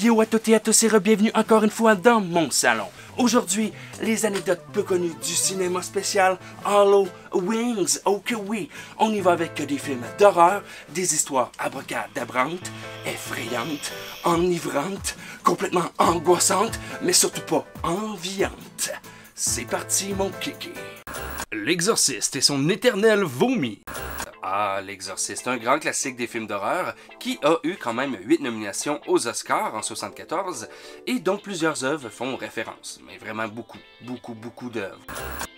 Yo à toutes et à tous et bienvenue encore une fois dans mon salon. Aujourd'hui, les anecdotes peu connues du cinéma spécial Halloween. Oh que oui, on y va avec des films d'horreur, des histoires abracadabrantes, effrayantes, enivrantes, complètement angoissantes, mais surtout pas enviantes. C'est parti mon kiki. L'Exorciste et son éternel vomi. Ah, L'Exorciste, un grand classique des films d'horreur qui a eu quand même 8 nominations aux Oscars en 1974 et dont plusieurs œuvres font référence, mais vraiment beaucoup d'œuvres.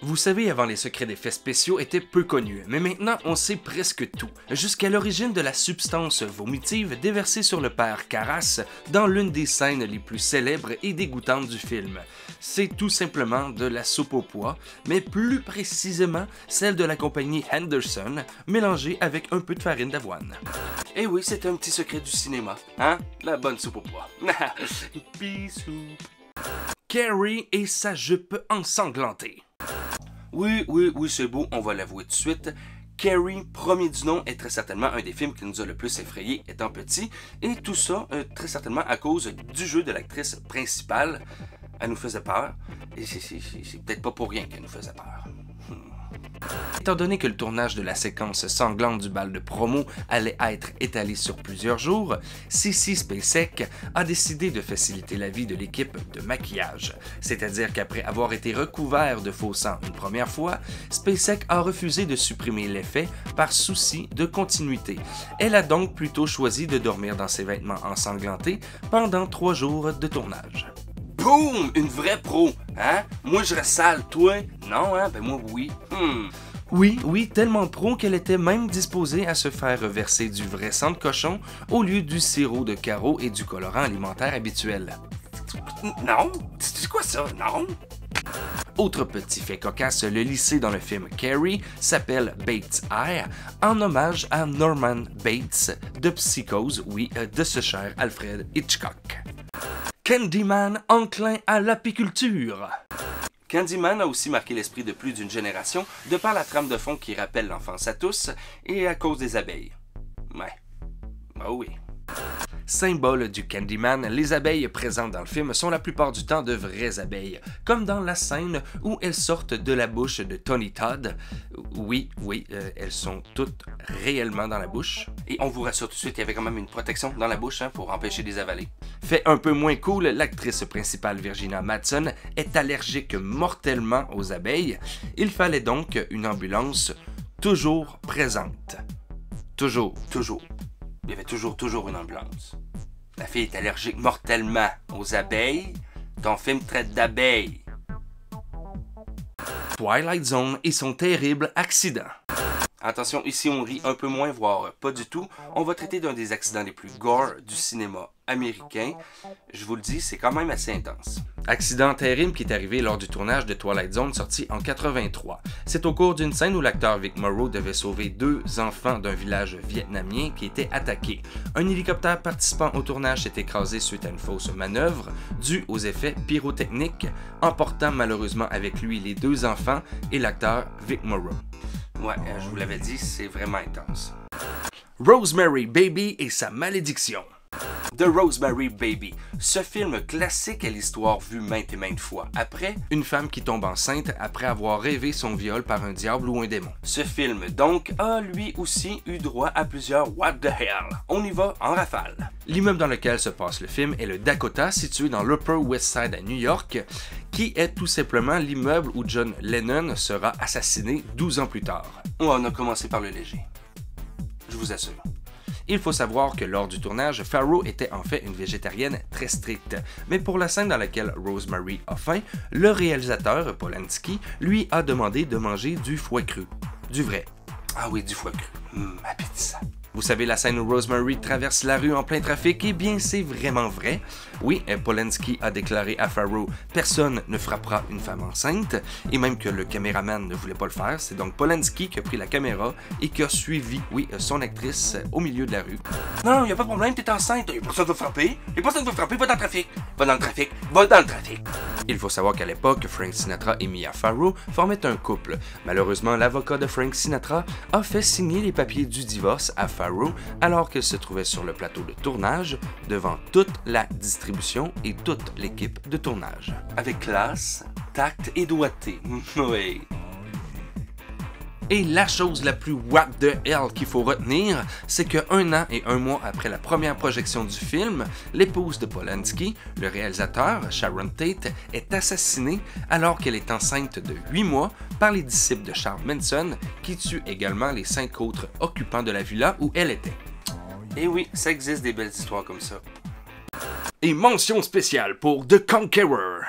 Vous savez, avant les secrets d'effets spéciaux étaient peu connus, mais maintenant on sait presque tout, jusqu'à l'origine de la substance vomitive déversée sur le père Karras dans l'une des scènes les plus célèbres et dégoûtantes du film. C'est tout simplement de la soupe au pois, mais plus précisément celle de la compagnie Henderson, mélangée avec un peu de farine d'avoine. Et oui, c'est un petit secret du cinéma, hein? La bonne soupe au pois. Bisous. Carrie et sa jupe ensanglantée. Oui, c'est beau, on va l'avouer tout de suite. Carrie, premier du nom, est très certainement un des films qui nous a le plus effrayés étant petit, et tout ça très certainement à cause du jeu de l'actrice principale. Elle nous faisait peur, et c'est peut-être pas pour rien qu'elle nous faisait peur. Étant donné que le tournage de la séquence sanglante du bal de promo allait être étalé sur plusieurs jours, Sissy Spacek a décidé de faciliter la vie de l'équipe de maquillage. C'est-à-dire qu'après avoir été recouvert de faux sang une première fois, Spacek a refusé de supprimer l'effet par souci de continuité. Elle a donc plutôt choisi de dormir dans ses vêtements ensanglantés pendant 3 jours de tournage. Boum! Une vraie pro, hein? Moi je reste sale, toi? Non, hein? Ben moi oui. Oui, tellement pro qu'elle était même disposée à se faire verser du vrai sang de cochon au lieu du sirop de carreau et du colorant alimentaire habituel. Non? C'est quoi ça? Non? Autre petit fait cocasse, le lycée dans le film Carrie s'appelle Bates High, en hommage à Norman Bates de Psychose, oui, de ce cher Alfred Hitchcock. Candyman enclin à l'apiculture. Candyman a aussi marqué l'esprit de plus d'une génération de par la trame de fond qui rappelle l'enfance à tous et à cause des abeilles. Ouais. Ah oui. Symbole du Candyman, les abeilles présentes dans le film sont la plupart du temps de vraies abeilles, comme dans la scène où elles sortent de la bouche de Tony Todd. Oui, elles sont toutes réellement dans la bouche. Et on vous rassure tout de suite qu'il y avait quand même une protection dans la bouche pour empêcher de les avaler. Fait un peu moins cool, l'actrice principale Virginia Madsen est allergique mortellement aux abeilles. Il fallait donc une ambulance toujours présente. Toujours. Il y avait toujours une ambulance. La fille est allergique mortellement aux abeilles. Ton film traite d'abeilles. Twilight Zone et son terrible accident. Attention, ici on rit un peu moins, voire pas du tout. On va traiter d'un des accidents les plus gore du cinéma américain. Je vous le dis, c'est quand même assez intense. Accident terrible qui est arrivé lors du tournage de Twilight Zone sorti en 83. C'est au cours d'une scène où l'acteur Vic Morrow devait sauver 2 enfants d'un village vietnamien qui était attaqué. Un hélicoptère participant au tournage s'est écrasé suite à une fausse manœuvre due aux effets pyrotechniques, emportant malheureusement avec lui les 2 enfants et l'acteur Vic Morrow. Ouais, je vous l'avais dit, c'est vraiment intense. Rosemary Baby et sa malédiction. The Rosemary Baby. Ce film classique est l'histoire vue maintes et maintes fois. Après, une femme qui tombe enceinte après avoir rêvé son viol par un diable ou un démon. Ce film, donc, a lui aussi eu droit à plusieurs What the hell. On y va en rafale. L'immeuble dans lequel se passe le film est le Dakota, situé dans l'Upper West Side à New York, qui est tout simplement l'immeuble où John Lennon sera assassiné 12 ans plus tard. On a commencé par le léger. Je vous assure. Il faut savoir que lors du tournage, Farrow était en fait une végétarienne très stricte. Mais pour la scène dans laquelle Rosemary a faim, le réalisateur, Polanski, lui a demandé de manger du foie cru. Du vrai. Ah oui, du foie cru. Appétissant. Vous savez la scène où Rosemary traverse la rue en plein trafic? Eh bien, c'est vraiment vrai. Oui, Polanski a déclaré à Farrow « Personne ne frappera une femme enceinte » et même que le caméraman ne voulait pas le faire. C'est donc Polanski qui a pris la caméra et qui a suivi, son actrice au milieu de la rue. Non, il n'y a pas de problème, t'es enceinte. Personne ne va frapper. Personne ne va frapper, va dans le trafic. Va dans le trafic. Il faut savoir qu'à l'époque, Frank Sinatra et Mia Farrow formaient un couple. Malheureusement, l'avocat de Frank Sinatra a fait signer les papiers du divorce à Farrow alors qu'elle se trouvait sur le plateau de tournage devant toute la distribution et toute l'équipe de tournage. Avec classe, tact et doigté. Oui. Et la chose la plus what the hell qu'il faut retenir, c'est que 1 an et 1 mois après la première projection du film, l'épouse de Polanski, le réalisateur, Sharon Tate, est assassinée alors qu'elle est enceinte de 8 mois par les disciples de Charles Manson, qui tuent également les 5 autres occupants de la villa où elle était. Et oui, ça existe des belles histoires comme ça. Et mention spéciale pour The Conqueror.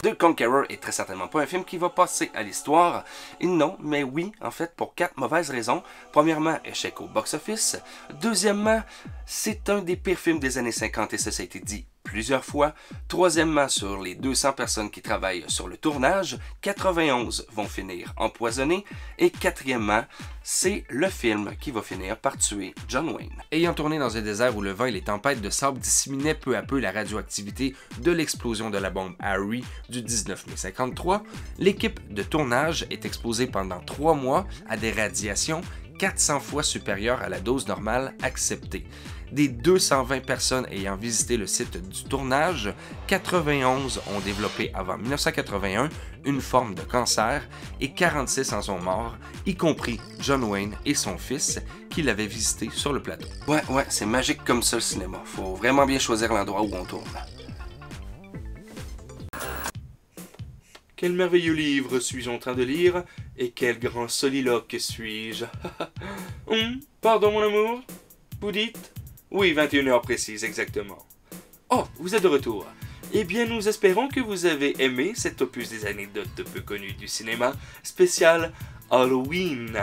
The Conqueror est très certainement pas un film qui va passer à l'histoire. Et non, mais oui, en fait, pour 4 mauvaises raisons. Premièrement, échec au box-office. Deuxièmement, c'est un des pires films des années 50 et ça a été dit plusieurs fois. Troisièmement, sur les 200 personnes qui travaillent sur le tournage, 91 vont finir empoisonnés. Et quatrièmement, c'est le film qui va finir par tuer John Wayne. Ayant tourné dans un désert où le vent et les tempêtes de sable disséminaient peu à peu la radioactivité de l'explosion de la bombe Harry du 19 mai 53, l'équipe de tournage est exposée pendant 3 mois à des radiations 400 fois supérieures à la dose normale acceptée. Des 220 personnes ayant visité le site du tournage, 91 ont développé avant 1981 une forme de cancer et 46 en sont morts, y compris John Wayne et son fils qui l'avaient visité sur le plateau. Ouais, c'est magique comme ça le cinéma. Faut vraiment bien choisir l'endroit où on tourne. Quel merveilleux livre suis-je en train de lire et quel grand soliloque suis-je. Pardon mon amour? Vous dites? Oui, 21h précise, exactement. Oh, vous êtes de retour. Eh bien, nous espérons que vous avez aimé cet opus des anecdotes peu connues du cinéma, spécial Halloween.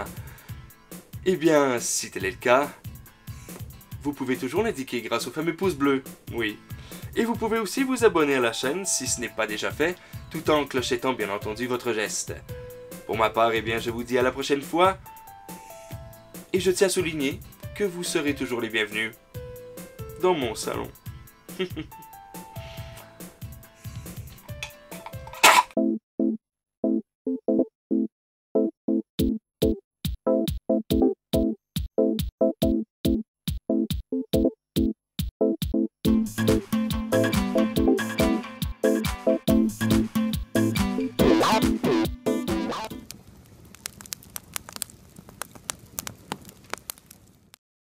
Eh bien, si tel est le cas, vous pouvez toujours l'indiquer grâce au fameux pouce bleu, oui. Et vous pouvez aussi vous abonner à la chaîne si ce n'est pas déjà fait, tout en clochettant bien entendu votre geste. Pour ma part, eh bien, je vous dis à la prochaine fois. Et je tiens à souligner que vous serez toujours les bienvenus dans mon salon.